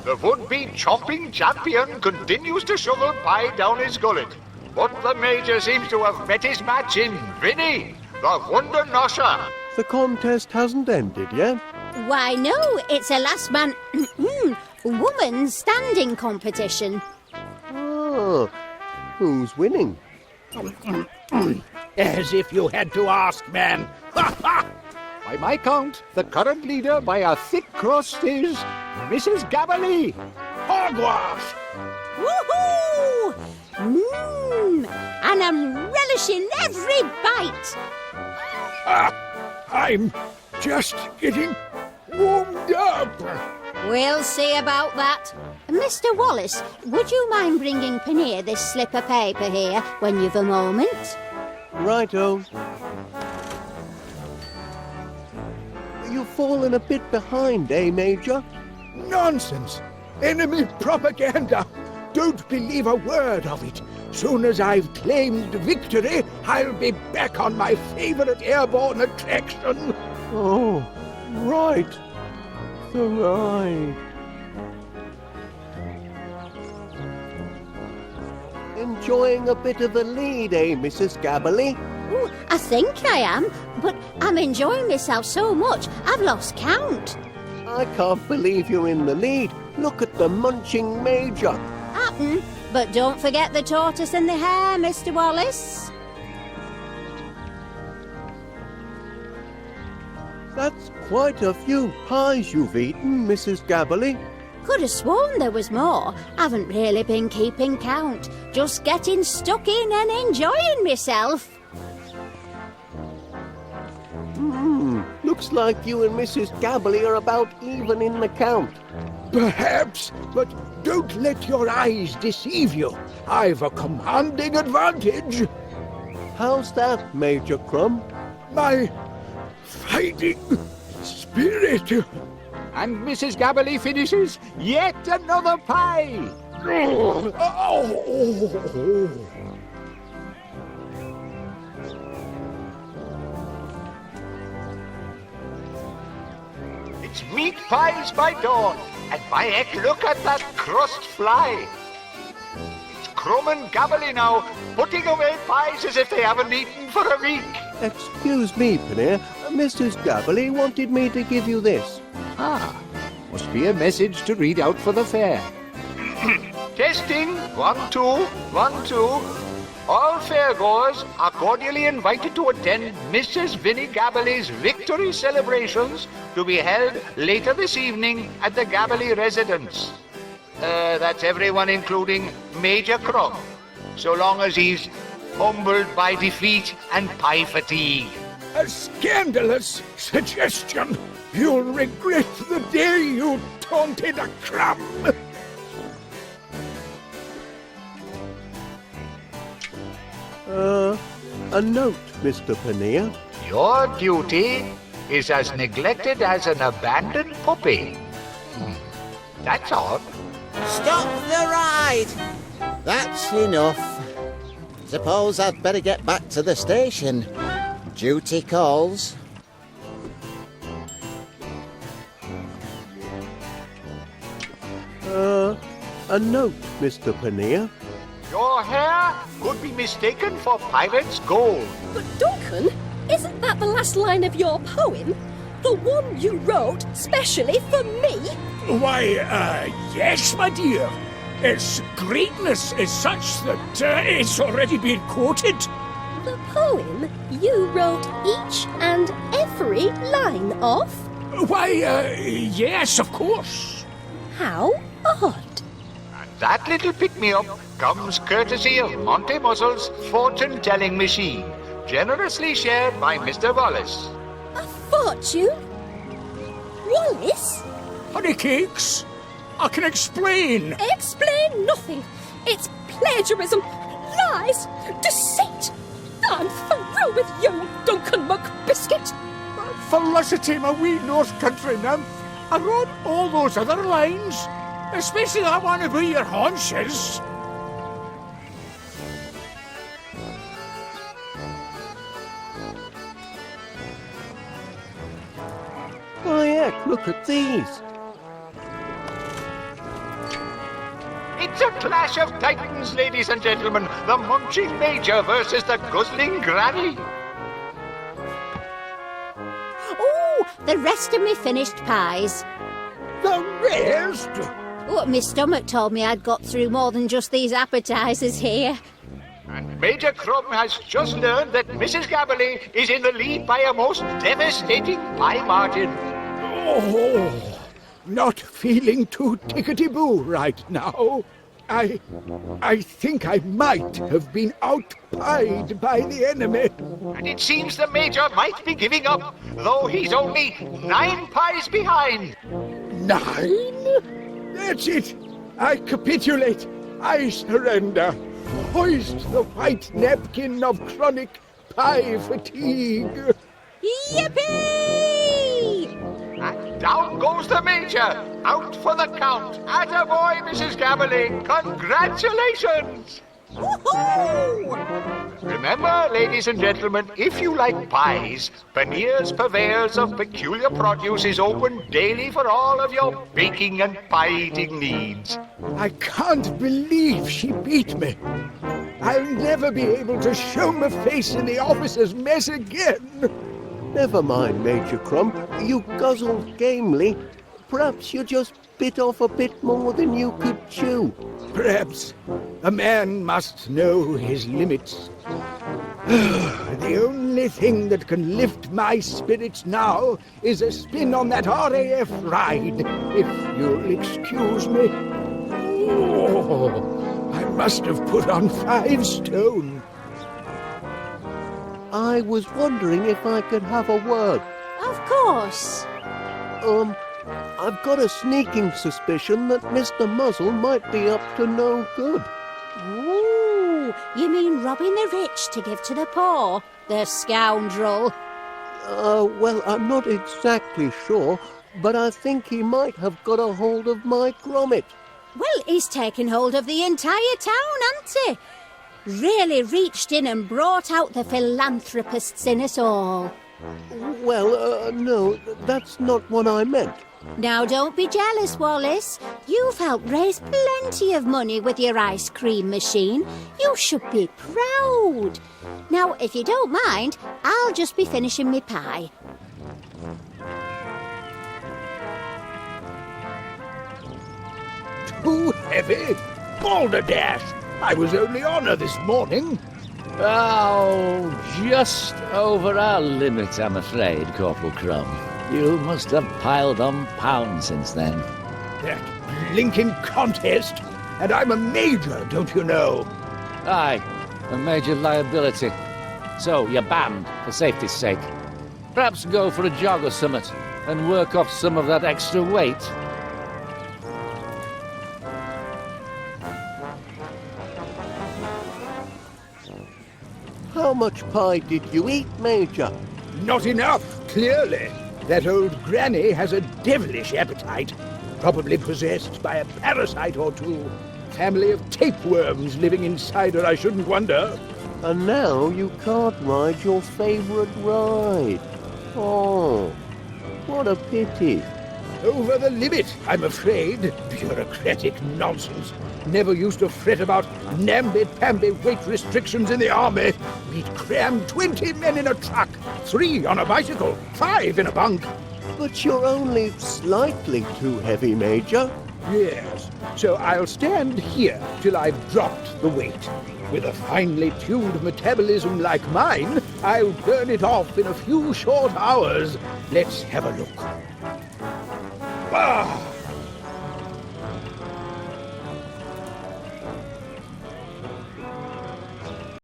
The would-be chopping champion continues to shovel pie down his gullet. But the Major seems to have met his match in Vinny, the Wonder Nosher. The contest hasn't ended yet. Why, no, it's a last man... woman standing competition. Oh, who's winning? As if you had to ask, man. Ha ha! By my count, the current leader by a thick crust is Mrs. Gabberly. Hogwash! Woohoo! And I'm relishing every bite. I'm just getting warmed up. We'll see about that. Mr. Wallace, would you mind bringing Paneer this slip of paper here when you've a moment? Righto. You've fallen a bit behind, eh, Major? Nonsense! Enemy propaganda! Don't believe a word of it. Soon as I've claimed victory, I'll be back on my favourite airborne attraction. Oh, right. The ride. Enjoying a bit of a lead, eh, Mrs. Gabberly? Ooh, I think I am, but I'm enjoying myself so much I've lost count. I can't believe you're in the lead. Look at the munching Major. Happen, but don't forget the tortoise and the hare, Mr. Wallace. That's quite a few pies you've eaten, Mrs. Gabberly. Could have sworn there was more. Haven't really been keeping count. Just getting stuck in and enjoying myself. Looks like you and Mrs. Gabberly are about even in the count. Perhaps, but don't let your eyes deceive you. I've a commanding advantage. How's that, Major Crumb? My fighting spirit. And Mrs. Gabberly finishes yet another pie. It's meat pies by dawn, and by heck, look at that crust fly. It's Crumb and Gabberly now, putting away pies as if they haven't eaten for a week. Excuse me, Paneer. Mrs. Gabberly wanted me to give you this. Must be a message to read out for the fair. Testing, 1, 2, 1, 2. All fairgoers are cordially invited to attend Mrs. Vinnie Gabberly's victory celebrations to be held later this evening at the Gabberly residence. That's everyone including Major Crumb, so long as he's humbled by defeat and pie fatigue. A scandalous suggestion. You'll regret the day you taunted a crumb. A note, Mr. Paneer. Your duty is as neglected as an abandoned puppy. That's odd. Stop the ride! That's enough. Suppose I'd better get back to the station. Duty calls. A note, Mr. Paneer. Your hair could be mistaken for pirate's gold. But Duncan, isn't that the last line of your poem? The one you wrote specially for me? Why, yes, my dear. Its greatness is such that it's already been quoted. The poem you wrote each and every line of? Why, yes, of course. How odd. And that little pick-me-up comes courtesy of Monty Muzzled's fortune-telling machine, generously shared by Mr. Wallace. A fortune? Wallace? Honey cakes. I can explain. Explain nothing. It's plagiarism, lies, deceit. I'm through with you, Duncan McBiscuit. Felicity, my wee North Country nymph. I wrote all those other lines, especially that one about your haunches. Oh, heck, look at these. It's a clash of titans, ladies and gentlemen. The munching major versus the guzzling granny. Oh, the rest of me finished pies. The rest? Oh, my stomach told me I'd got through more than just these appetizers here. And Major Crumb has just learned that Mrs. Gabberly is in the lead by a most devastating pie margin. Oh, not feeling too tickety-boo right now. I think I might have been outpied by the enemy. And it seems the Major might be giving up, though he's only 9 pies behind. 9? That's it. I capitulate. I surrender. Hoist the white napkin of chronic pie fatigue. Yippee! And down goes the Major, out for the count. Attaboy, Mrs. Gabberly. Congratulations! Woohoo! Remember, ladies and gentlemen, if you like pies, Panier's Purveyors of Peculiar Produce is open daily for all of your baking and pie-eating needs. I can't believe she beat me. I'll never be able to show my face in the officer's mess again. Never mind, Major Crumb. You guzzled gamely. Perhaps you just bit off a bit more than you could chew. Perhaps a man must know his limits. The only thing that can lift my spirits now is a spin on that RAF ride, if you'll excuse me. Oh, I must have put on 5 stone. I was wondering if I could have a word. Of course. I've got a sneaking suspicion that Mr. Muzzle might be up to no good. Ooh, you mean robbing the rich to give to the poor? The scoundrel. Well, I'm not exactly sure, but I think he might have got a hold of my Gromit. Well, he's taken hold of the entire town, hasn't he? Really reached in and brought out the philanthropists in us all. Well, no, that's not what I meant. Now, don't be jealous, Wallace. You've helped raise plenty of money with your ice cream machine. You should be proud. Now, if you don't mind, I'll just be finishing my pie. Too heavy? Balderdash! I was only on her this morning. Oh, just over our limit, I'm afraid, Corporal Crumb. You must have piled on pounds since then. That blinking contest. And I'm a major, don't you know? Aye, a major liability. So, you're banned, for safety's sake. Perhaps go for a jog or something, and work off some of that extra weight. How much pie did you eat, Major? Not enough, clearly. That old granny has a devilish appetite, probably possessed by a parasite or two. Family of tapeworms living inside her, I shouldn't wonder. And now you can't ride your favourite ride. Oh, what a pity. Over the limit, I'm afraid. Bureaucratic nonsense. Never used to fret about namby-pamby weight restrictions in the army. We'd cram 20 men in a truck, 3 on a bicycle, 5 in a bunk. But you're only slightly too heavy, Major. Yes, so I'll stand here till I've dropped the weight. With a finely tuned metabolism like mine, I'll burn it off in a few short hours. Let's have a look. Ah!